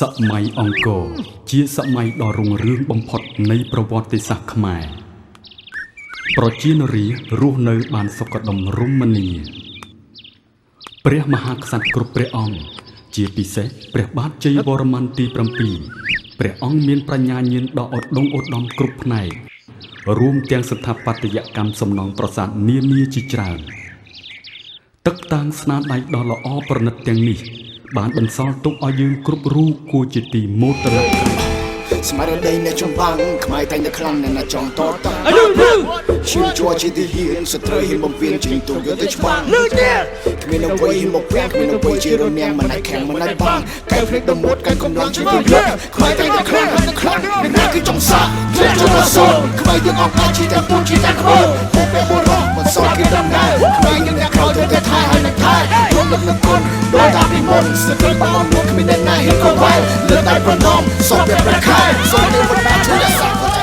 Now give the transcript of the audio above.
សម័យអង្គរជាសម័យដ៏រុងរឿងបំផុតនៃប្រវត្តិសាស្ត្រខ្មែរប្រជានារីរស់នៅបានសុខដុមរមនាព្រះមហាក្សត្រគ្រប់ព្រះអង្គជាពិសេសព្រះបាទជ័យវរ្ម័នទី7ព្រះអង្គមានប្រាជ្ញាញាណដ៏ឧត្តមឧត្តមគ្រប់ផ្នែករួមទាំងស្ថាបត្យកម្មសំណង់ប្រាសាទនានាជាច្រើនទឹកតាំងស្នាដៃដ៏ល្អប្រណិតទាំងនេះបានបន្សល់ទុកឲ្យយើងគ្រប់រូបគួរជាទីមោទនភាពស្មារតីអ្នកចំបាំងខ្មែរតែងតែខ្លាំងណាស់ចង់តតតាឈាមជួជាទីហ៊ានស្ត្រីហ៊ានបំពេញជាងទូយកទៅច្បាំងលើទៀតគ្មានអ្វីមកប្រាំងគ្មានអ្វីជារនាំងមិនអាចខាំងមិនអាចបាំងកែភ្លេចដល់មុតកែកំឡងជាទីភ្លឹកខ្មែរតែងតែខ្លាំងអ្នកគឺចង់សាជាជំនសូនខ្មែរយើងអត់អាចជាតែពូជាតែក្បួនហូបតែបុរសមិនសល់គេដំណើរខ្មែរយើងអ្នកក្រោយទៅតែថៃហើយនឹងថៃរួមនឹងនឹងគុណដោយតាពីមុនស្ត្រីបងមកគ្មានអ្នកណាហ៊ានកវ៉ែលើតែប្រណំសពតែប្រខែ So they were back to the south.